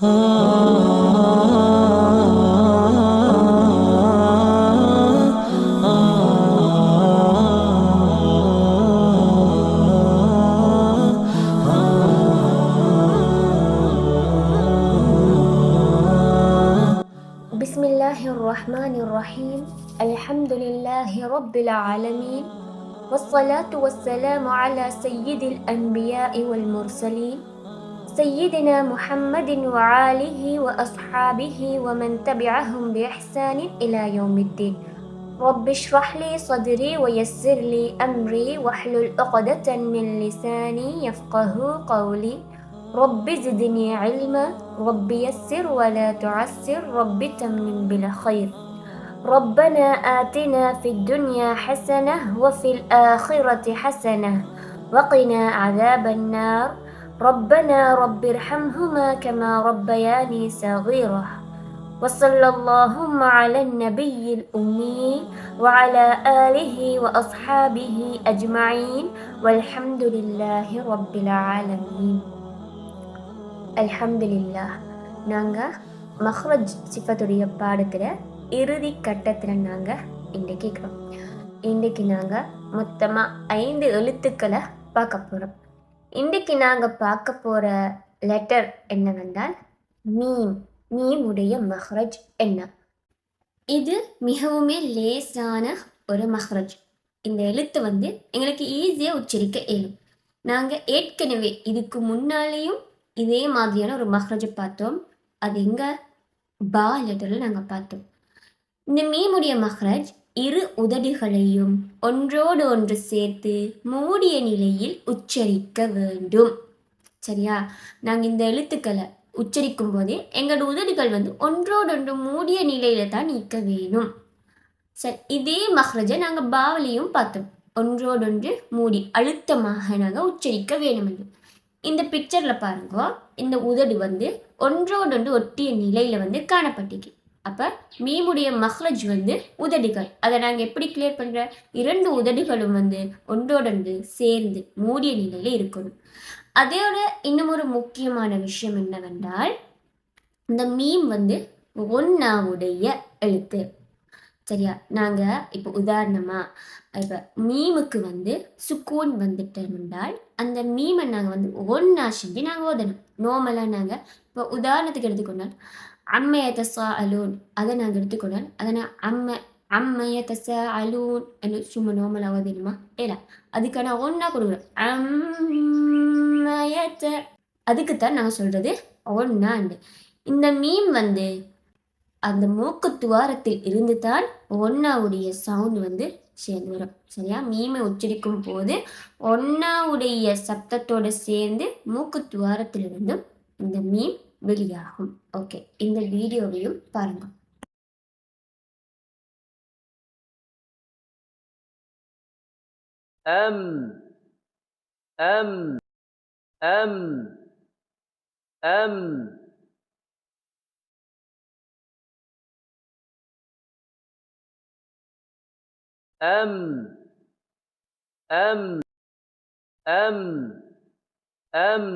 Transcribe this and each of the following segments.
Bismillahirrahmanirrahim. Alhamdulillahi Rabbil Alamin. والصلاة والسلام على سيد الأنبياء والمرسلين سيدنا محمد وآله وأصحابه ومن تبعهم بإحسان إلى يوم الدين. رب اشرح لي صدري ويسر لي أمري واحلل عقدة من لساني يفقه قولي. رب زدني علما رب يسر ولا تعسر رب تمم بالخير. ربنا آتنا في الدنيا حسنة وفي الآخرة حسنة وقنا عذاب النار. ربنا رب ارحمهما كما ربياني صغيرا. وصلى اللهم على النبي الأمي وعلى آله وأصحابه أجمعين والحمد لله رب العالمين. அல்ஹம்துலில்லாஹ். நாங்கள் மஹ்ரஜ் சிஃபத்துடைய பாடத்தில் இறுதி கட்டத்தில் நாங்கள் இன்றைக்கு இருக்கிறோம். இன்றைக்கு நாங்கள் மொத்தமாக 5 எழுத்துக்களை பார்க்க போகிறோம். இன்றைக்கு நாங்கள் பார்க்க போகிற லெட்டர் என்னவென்றால் மீம். மீமுடைய மஹ்ரஜ் என்ன? இது மிகவுமே லேசான ஒரு மஹ்ரஜ். இந்த எழுத்து எங்களுக்கு ஈஸியாக உச்சரிக்க இயலும். நாங்கள் ஏற்கனவே இதுக்கு முன்னாலேயும் இதே மாதிரியான ஒரு மஹ்ரஜை பார்த்தோம். அது எங்க பா லெட்டரில் நாங்கள் பார்த்தோம். இந்த மீமுடைய மஹ்ரஜ் இரு உதடுகளையும் ஒன்றோடு ஒன்று சேர்த்து மூடிய நிலையில் உச்சரிக்க வேண்டும். சரியா? நாங்கள் இந்த எழுத்துக்களை உச்சரிக்கும் போதே எங்களோட உதடுகள் ஒன்றோடொன்று மூடிய நிலையில தான் நீக்க வேணும். சரி, இதே மஹ்ரஜை நாங்கள் பாவலையும் பார்த்தோம். ஒன்றோடொன்று மூடி அழுத்தமாக நாங்கள் உச்சரிக்க வேணும் என்று. இந்த பிக்சரில் பாருங்க, இந்த உதடு ஒன்றோடொன்று ஒட்டிய நிலையில் காணப்பட்டிருக்கு. அப்போ மீமுடைய மஹ்ரஜ் உதடுகள். அதை நாங்கள் எப்படி கிளியர் பண்ணுற? 2 உதடுகளும் ஒன்றோடொன்று சேர்ந்து மூடிய நிலையில் இருக்கணும். அதோட இன்னும் ஒரு முக்கியமான விஷயம் என்னவென்றால், இந்த மீம் ஒன்னாவுடைய எழுத்து. சரியா? நாங்கள் இப்போ உதாரணமாக இப்போ மீமுக்கு சுக்கூன் வந்துட்டோம்னால் அந்த மீமை நாங்கள் ஒன்றா செஞ்சு நாங்கள் ஓதணும். நார்மலாக நாங்கள் இப்போ உதாரணத்துக்கு எடுத்துக்கொண்டால் அம்மையத்த சா அலூன், அதை நாங்கள் எடுத்துக்கொண்டால் அதை நான் அம்மையத்த சா அலூன் என்று சும்மா நார்மலாக ஓதணுமா? ஏலா, அதுக்கான ஒன்றா கொடுக்குறோம். அம்மையத்த, அதுக்குத்தான் நாங்கள் சொல்கிறது ஒன்றாண்டு. இந்த மீம் அந்த மூக்கு துவாரத்தில் இருந்து தான் ஒன்னாவுடைய சவுண்ட் சேர்ந்து வரும். சரியா? மீமை உச்சரிக்கும் போது ஒன்னாவுடைய சப்தத்தோடு சேர்ந்து மூக்கு துவாரத்திலிருந்தும் இந்த மீம் வெளியாகும். ஓகே, இந்த வீடியோவையும் பாருங்க. அம் அம் அம் அம் أم أم أم أم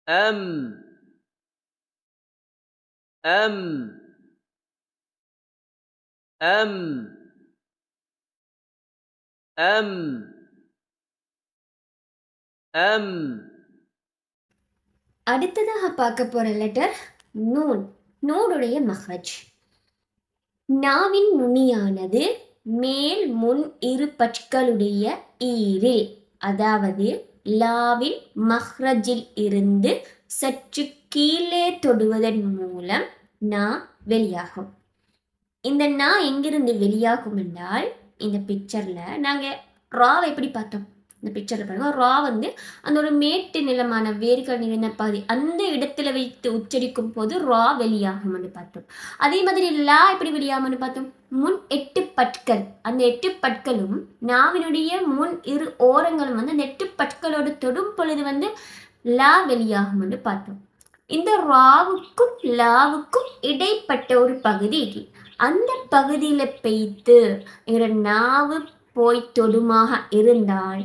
أم أم أم أم أم. அடுத்ததாக பார்க்க போற லெட்டர் நூன். நூனுடைய மஹ்ரஜ். நாவின் நுனியானது மேல் முன் இரு பற்களுடைய ஈரில், அதாவது லாவின் மஹ்ரஜில் இருந்து சற்று கீழே தொடுவதன் மூலம் நா வெளியாகும். இந்த நா எங்கிருந்து வெளியாகும் என்றால், இந்த பிக்சர்ல நாங்க ராவை எப்படி பார்த்தோம்? இந்த பிக்சர்ல பாருங்க, ரா அந்த ஒரு மேட்டு நிலமான வேர்கள் நிறைந்த பாதி அந்த இடத்துல வைத்து உச்சரிக்கும் போது ரா வெளியாகும்னு பார்த்தோம். அதே மாதிரி லா எப்படி வெளியாகும்னு பார்த்தோம்? முன் 8 பற்கள், அந்த 8 பற்களும் நாவினுடைய முன் இரு ஓரங்களும் அந்த 8 பற்களோடு தொடும் பொழுது லா வெளியாகும்னு பார்த்தோம். இந்த ராவுக்கும் லாவுக்கும் இடைப்பட்ட ஒரு பகுதி, அந்த பகுதியில பெய்த்து எங்களோட நாவு போய் தொடுமாக இருந்தால்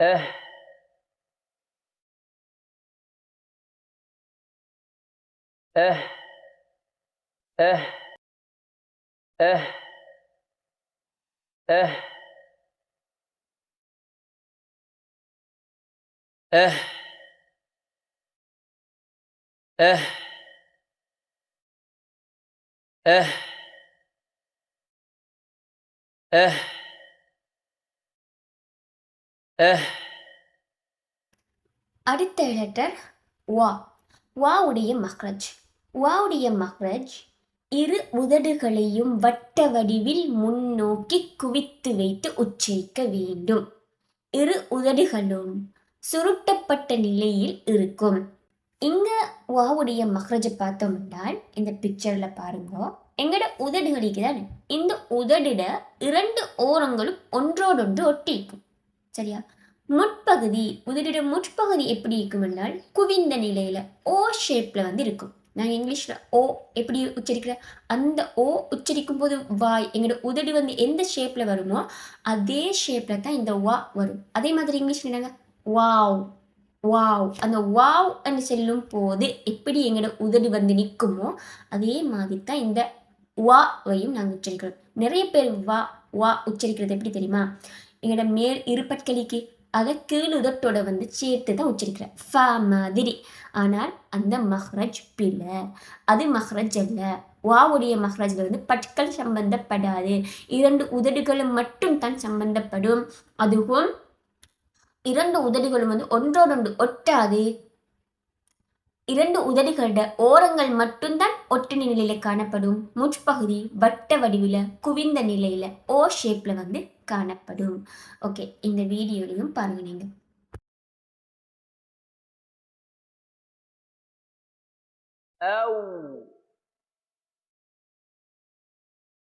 اه اه اه اه اه اه اه اه اه اه அடுத்த லெட்டர் வா. வாவுடைய மக்ரஜ். வாவுடைய மக்ரஜ் இரு உதடுகளையும் வட்ட வடிவில் முன்னோக்கி குவித்து வைத்து உச்சரிக்க வேண்டும். இரு உதடுகளும் சுருட்டப்பட்ட நிலையில் இருக்கும். இங்க வாவுடைய மக்ரஜை பார்த்தோம் என்றால் இந்த பிக்சர்ல பாருங்க, எங்கட உதடுகள் இருக்குதானே, இந்த உதடிட இரண்டு ஓரங்களும் ஒன்றோடொன்று ஒட்டி இருக்கும். சரியா? முற்பகுதி, உதடிட முற்பகுதி எப்படி இருக்கும் என்றால் குவிந்த நிலையில ஓ ஷேப்ல வந்து இருக்கும். நான் இங்கிலீஷ்ல ஓ எப்படி உச்சரிக்கிற, அந்த ஓ உச்சரிக்கும் போது வாய் எங்களோட உதடு வந்து எந்த ஷேப்ல வருமோ அதே ஷேப்ல தான் இந்த வா வரும். அதே மாதிரி இங்கிலீஷ்ல என்னங்க, வாவ் வாவ், அந்த வாவ் என்று செல்லும் போது எப்படி எங்களோட உதடு வந்து நிற்குமோ அதே மாதிரி தான் இந்த வாவையும் நாங்கள் உச்சரிக்கிறோம். நிறைய பேர் வா வா உச்சரிக்கிறது எப்படி தெரியுமா, எங்களோட மேல் இருப்பற்களிக்கு அதை கீழ் உதட்டோட வந்து சேர்த்து தான் உச்சரிக்கிறேன் ஃபா மாதிரி. ஆனால் அந்த மஹ்ரஜ் பிழை, அது மஹ்ரஜ் அல்ல. வாவுடைய மஹ்ரஜ்ல வந்து பற்கள் சம்பந்தப்படாது, இரண்டு உதடுகளும் மட்டும் தான் சம்பந்தப்படும். அதுவும் இரண்டு உதடுகளும் வந்து ஒன்றோடொன்று ஒட்டாது. இரண்டு உதடுகளோட ஓரங்கள் மட்டும்தான் ஒட்டின நிலையில காணப்படும். முற்பகுதி வட்ட வடிவில குவிந்த நிலையில ஓ ஷேப்ல வந்து காணப்படும். ஓகே, இந்த வீடியோலையும் பாருங்க நீங்க. أو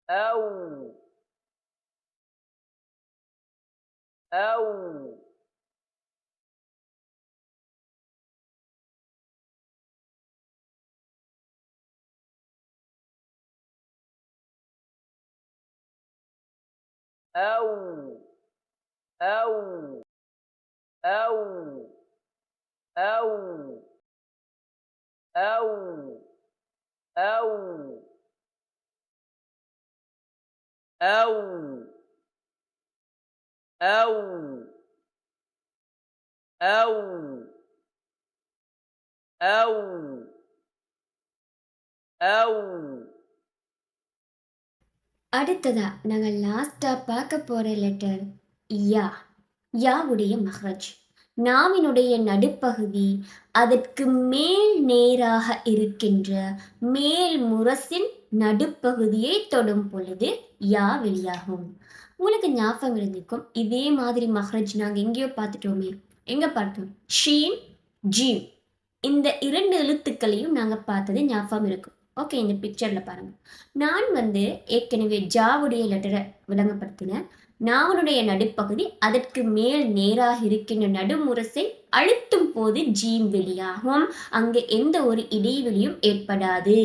أو أو أو أو أو أو أو أو أو أو أو أو أو அடுத்ததா நாங்கள் லாஸ்டா பார்க்க போற லெட்டர் யா. யாவுடைய மஹ்ரஜ். நாவினுடைய நடுப்பகுதி அதற்கு மேல் நேராக இருக்கின்ற மேல் முரசின் நடுப்பகுதியை தொடும் பொழுது யா வெளியாகும். உங்களுக்கு ஞாபகம் இருந்திருக்கும், இதே மாதிரி மஹ்ரஜ் நாங்கள் எங்கேயோ பார்த்துட்டோமே. எங்க பார்த்தோம்? ஷீன் ஜீம், இந்த இரண்டு எழுத்துக்களையும் நாங்கள் பார்த்தது ஞாபகம் இருக்கும். ஓகே, இந்த பிக்சர்ல பாருங்க. நான் வந்து ஏற்கனவே ஜாவுடைய லெட்டரை விளங்கப்படுத்தினேன். நாவனுடைய நடுப்பகுதி அதற்கு மேல் நேராக இருக்கின்ற நடுமுரசை அழுத்தும் போது ஜீம் வெளியாகும். அங்கு எந்த ஒரு இடைவெளியும் ஏற்படாது.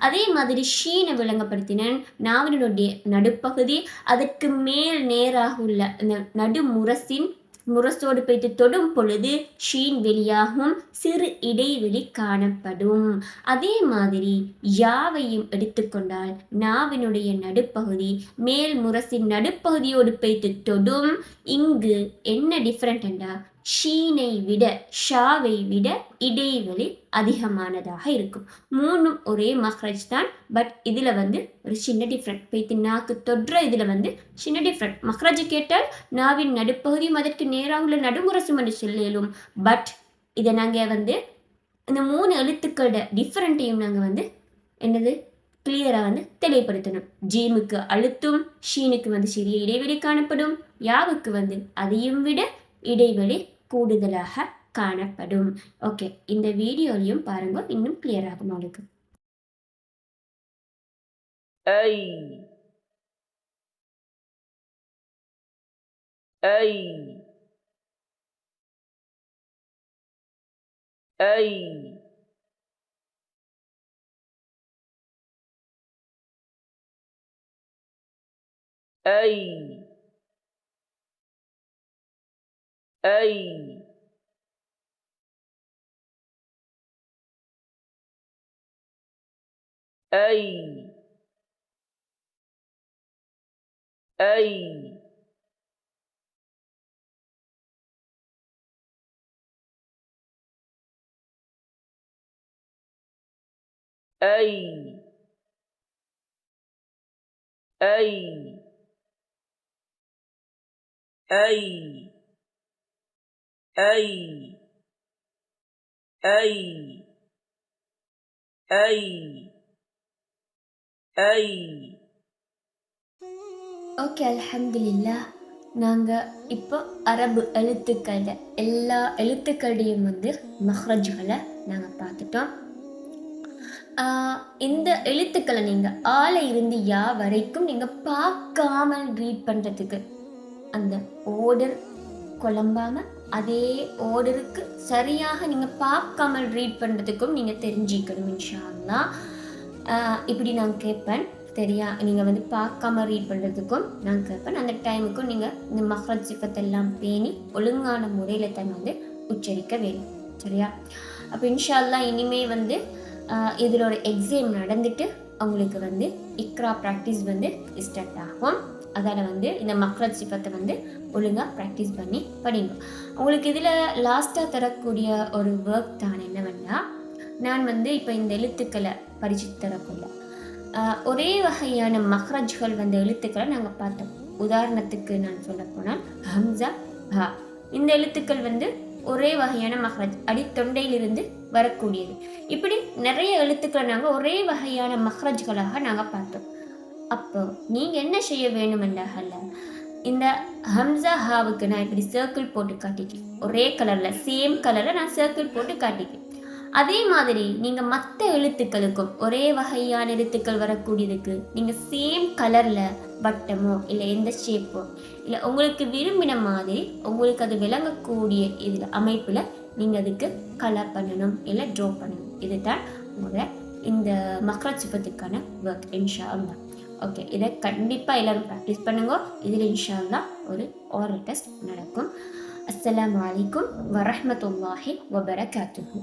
அதே மாதிரி ஷீனை விளங்கப்படுத்தினேன். நாவனுடைய நடுப்பகுதி அதற்கு மேல் நேராக உள்ள நடுமுரசின் முரசோடு போய்த்து தொடும் பொழுது ஷீன் வெளியாகும், சிறு இடைவெளி காணப்படும். அதே மாதிரி யாவையும் எடுத்துக்கொண்டால் நாவினுடைய நடுப்பகுதி மேல் முரசின் நடுப்பகுதியோடு போய்த்து தொடும். இங்கு என்ன டிஃபரெண்ட் என்றால் ஷீனை விட ஷாவை விட இடைவெளி அதிகமானதாக இருக்கும். மூணும் ஒரே மஹ்ரஜ் தான், பட் இதுல வந்து ஒரு சின்ன டிஃப்ரெண்ட் போய்த்து நாக்கு தொடுற இதுல வந்து சின்ன டிஃப்ரெண்ட். மஹ்ரஜ் கேட்டால் நாவின் நடுப்பகுதியும் அதற்கு நேராக உள்ள நடுமுரசும் என்று சொல்லும். பட் இதை நாங்கள் வந்து இந்த மூணு எழுத்துக்களோட டிஃப்ரெண்ட்டையும் நாங்கள் வந்து என்னது கிளியராக வந்து தெளிவுபடுத்தணும். ஜீமுக்கு அழுத்தும், ஷீனுக்கு வந்து சிறிய இடைவெளி காணப்படும், யாவுக்கு வந்து அதையும் விட இடைவெளி கூடுதலாக காணப்படும். ஓகே, இந்த வீடியோலையும் பாருங்க, இன்னும் கிளியர் ஆகும் உங்களுக்கு. أي أي أي أي أي أي أي أي أي أي أي أي أي أي ஓகே, அல்ஹம்துலில்லாஹ். நாங்கள் இப்போ அரபு எழுத்துக்கள எல்லா எழுத்துக்களையும் வந்து மஹ்ரஜ்களை நாங்கள் பார்த்துட்டோம். இந்த எழுத்துக்களை நீங்கள் ஆளை இருந்து யா வரைக்கும் நீங்கள் பார்க்காமல் ரீட் பண்ணுறதுக்கு அந்த ஓர்டர் குழம்பாமல் அதே ஓர்டருக்கு சரியாக நீங்கள் பார்க்காமல் ரீட் பண்ணுறதுக்கும் நீங்கள் தெரிஞ்சிக்கணும் இன்ஷா அல்லாஹ். இப்படி நான் கேட்பேன் சரியா, நீங்கள் வந்து பார்க்காம ரீட் பண்ணுறதுக்கும் நான் கேட்பேன். அந்த டைமுக்கும் நீங்கள் இந்த மஹ்ரஜ் சிஃபத்தெல்லாம் பேணி ஒழுங்கான முறையில் தான் வந்து உச்சரிக்க வேண்டும் சரியா. அப்போ இன்ஷா அல்லாஹ் இனிமே வந்து இதோட எக்ஸாம் நடந்துட்டு அவங்களுக்கு வந்து இக்ரா ப்ராக்டிஸ் வந்து ஸ்டார்ட் ஆகும். அதால் வந்து இந்த மஹ்ரஜ் சிஃபத்தை வந்து ஒழுங்காக ப்ராக்டிஸ் பண்ணி படிங்க. உங்களுக்கு இதில் லாஸ்ட்டாக தரக்கூடிய ஒரு ஒர்க் தான் என்னவென்னா, நான் வந்து இப்போ இந்த எழுத்துக்களை படித்து தரக்குள்ள ஒரே வகையான மஹ்ரஜ்கள் வந்த எழுத்துக்களை நாங்கள் பார்த்தோம். உதாரணத்துக்கு நான் சொல்ல போனால் ஹம்சா, ஹா, இந்த எழுத்துக்கள் வந்து ஒரே வகையான மஹ்ரஜ், அடித்தொண்டையிலிருந்து வரக்கூடியது. இப்படி நிறைய எழுத்துக்களை நாங்கள் ஒரே வகையான மஹ்ரஜ்களாக நாங்கள் பார்த்தோம். அப்போ நீங்கள் என்ன செய்ய வேணும் என்றால், இந்த ஹம்சா ஹாவுக்கு நான் இப்படி சர்க்கிள் போட்டு காட்டிக்கேன். ஒரே கலரில் சேம் கலரில் நான் சர்க்கிள் போட்டு காட்டிக்கேன். அதே மாதிரி நீங்கள் மற்ற எழுத்துக்களுக்கும் ஒரே வகையான எழுத்துக்கள் வரக்கூடியதுக்கு நீங்கள் சேம் கலரில் வட்டமோ இல்லை எந்த ஷேப்போ இல்லை உங்களுக்கு விரும்பின மாதிரி உங்களுக்கு அது விளங்கக்கூடிய இதில் அமைப்பில் நீங்கள் அதுக்கு கலர் பண்ணணும் இல்லை ட்ரா பண்ணணும். இதுதான் உங்களோட இந்த மஹ்ரஜ் சிஃபத்துக்கான ஒர்க் இன்ஷா அல்லாஹ். ஓகே, இதை கண்டிப்பாக எல்லோரும் ப்ராக்டிஸ் பண்ணுங்க. இதில் இன்ஷா அல்லாஹ் ஒரு ஓரல் டெஸ்ட் நடக்கும். அஸ்ஸலாமு அலைக்கும் வரஹ்மத்துல்லாஹி வபரகாத்துஹு.